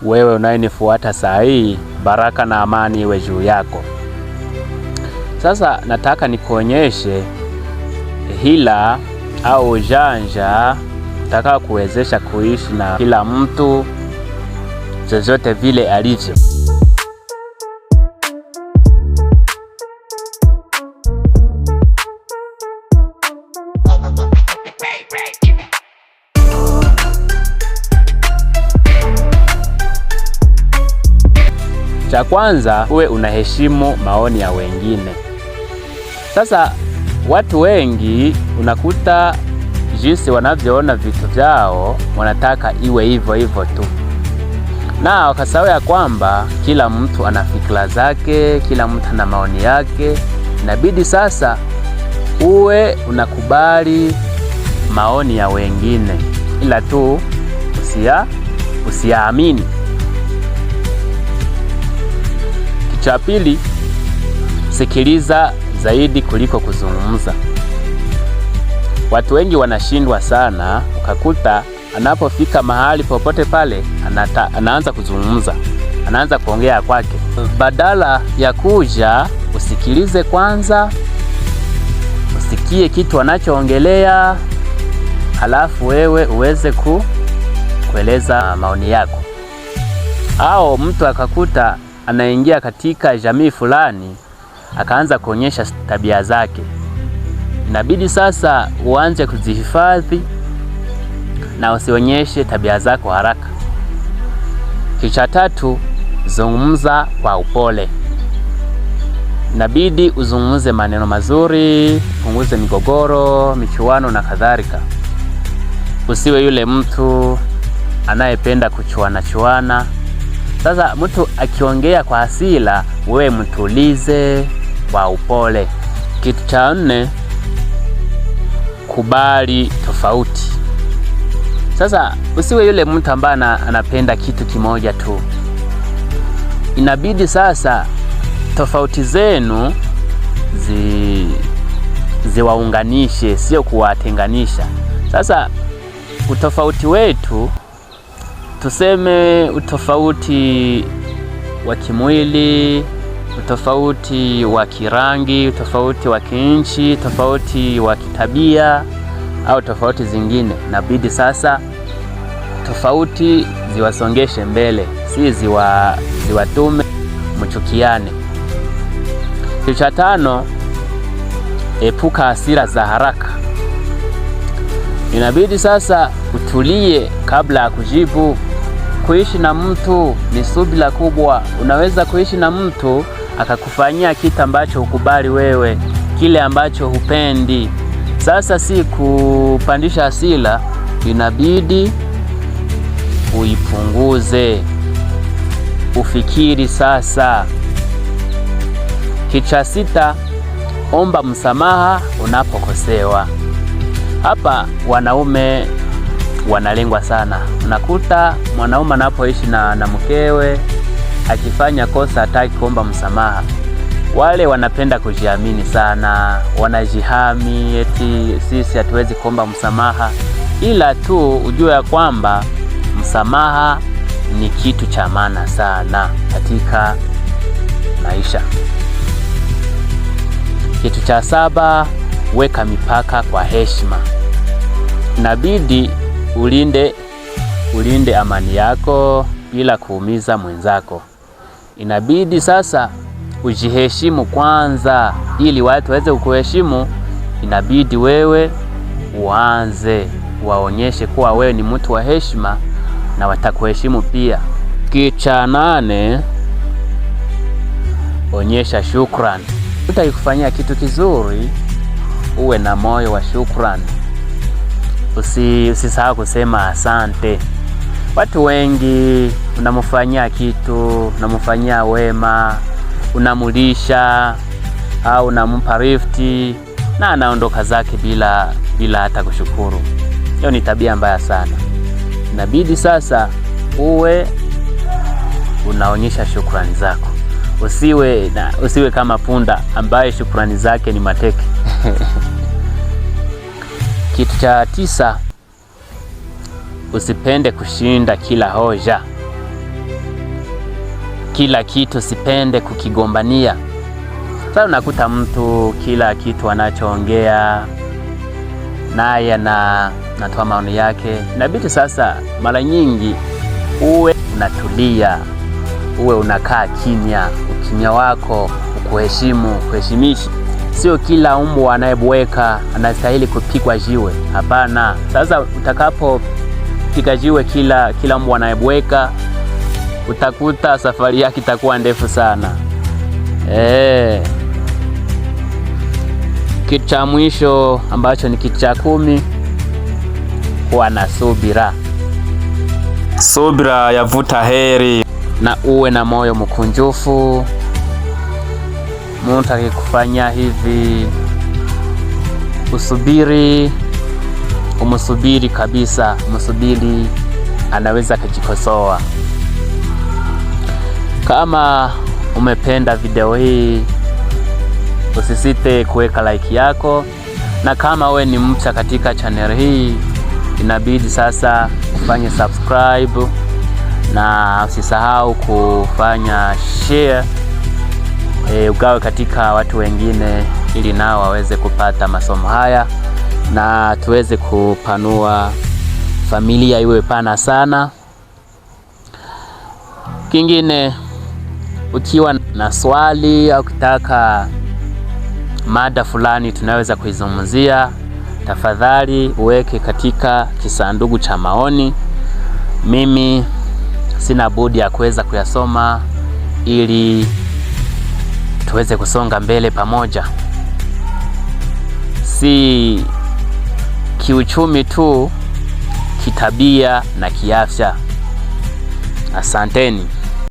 Wewe unayenifuata saa hii, baraka na amani iwe juu yako. Sasa nataka nikuonyeshe hila au ujanja nataka kuwezesha kuishi na kila mtu zozote vile alivyo. Cha kwanza, uwe unaheshimu maoni ya wengine. Sasa watu wengi unakuta jinsi wanavyoona vitu vyao wanataka iwe hivyo hivyo tu, na wakasahau ya kwamba kila mtu ana fikra zake, kila mtu ana maoni yake. Inabidi sasa uwe unakubali maoni ya wengine, ila tu usiyaamini. Cha pili, sikiliza zaidi kuliko kuzungumza. Watu wengi wanashindwa sana, ukakuta anapofika mahali popote pale anaanza kuzungumza, anaanza kuongea kwake, badala ya kuja usikilize kwanza, usikie kitu anachoongelea, halafu wewe uweze kueleza maoni yako. Au mtu akakuta anaingia katika jamii fulani akaanza kuonyesha tabia zake, inabidi sasa uanze kuzihifadhi na usionyeshe tabia zako haraka. Kisha tatu, zungumza kwa upole. Inabidi uzungumze maneno mazuri, punguze migogoro, michuano na kadhalika. Usiwe yule mtu anayependa kuchuana. Sasa mtu akiongea kwa hasira, wewe mtulize kwa upole. Kitu cha nne, kubali tofauti. Sasa usiwe yule mtu ambaye anapenda kitu kimoja tu. Inabidi sasa tofauti zenu ziwaunganishe, sio kuwatenganisha. Sasa utofauti wetu, tuseme utofauti wa kimwili, utofauti wa kirangi, utofauti wa kinchi, tofauti wa kitabia au tofauti zingine, inabidi sasa tofauti ziwasongeshe mbele, si ziwatume mchukiane. Cha tano, epuka hasira za haraka. Inabidi sasa utulie kabla ya kujibu. Kuishi na mtu ni subira kubwa. Unaweza kuishi na mtu akakufanyia kitu ambacho hukubali wewe, kile ambacho hupendi. Sasa si kupandisha hasira, inabidi uipunguze, ufikiri sasa. Kicha sita, omba msamaha unapokosewa. Hapa wanaume wanalengwa sana. Unakuta mwanaume anapoishi na mkewe akifanya kosa hataki kuomba msamaha. Wale wanapenda kujiamini sana, wanajihami eti sisi hatuwezi kuomba msamaha, ila tu ujue ya kwamba msamaha ni kitu cha maana sana katika maisha. Kitu cha saba, weka mipaka kwa heshima. Inabidi ulinde amani yako bila kuumiza mwenzako. Inabidi sasa ujiheshimu kwanza, ili watu waweze kukuheshimu. Inabidi wewe uanze waonyeshe kuwa wewe ni mtu wa heshima na watakuheshimu pia. Kicha nane, onyesha shukrani. Mtu akikufanyia kitu kizuri, uwe na moyo wa shukrani. Usisahau kusema asante. Watu wengi unamfanyia kitu, unamfanyia wema, unamulisha au unampa rifti na anaondoka zake bila hata kushukuru. Hiyo ni tabia mbaya sana. Inabidi sasa uwe unaonyesha shukrani zako. Usiwe kama punda ambaye shukrani zake ni mateke. Kitu cha 9, usipende kushinda kila hoja. kila kitu sipende kukigombania. Sasa unakuta mtu kila kitu anachoongea naye anatoa maoni yake. Inabidi sasa mara nyingi uwe unatulia, uwe unakaa kimya, ukimya wako kuheshimishi. Sio kila mbwa anayebweka anastahili kupigwa jiwe. Hapana. Sasa utakapopiga jiwe kila mbwa anayebweka, utakuta safari yake itakuwa ndefu sana. Kitu cha mwisho ambacho ni kitu cha 10, kuwa na subira. Subira yavuta heri. Na uwe na moyo mkunjufu. Mtu akikufanya hivi, umusubiri kabisa. Umusubiri, anaweza kujikosoa. Kama umependa video hii, usisite kuweka like yako, na kama we ni mpya katika channel hii, inabidi sasa ufanye subscribe na usisahau kufanya share, ugawe katika watu wengine, ili nao waweze kupata masomo haya na tuweze kupanua familia iwe pana sana. Kingine, ukiwa na swali au kutaka mada fulani tunaweza kuizungumzia, tafadhali uweke katika kisanduku cha maoni. Mimi sina budi ya kuweza kuyasoma ili tuweze kusonga mbele pamoja, si kiuchumi tu, kitabia na kiafya. Asanteni.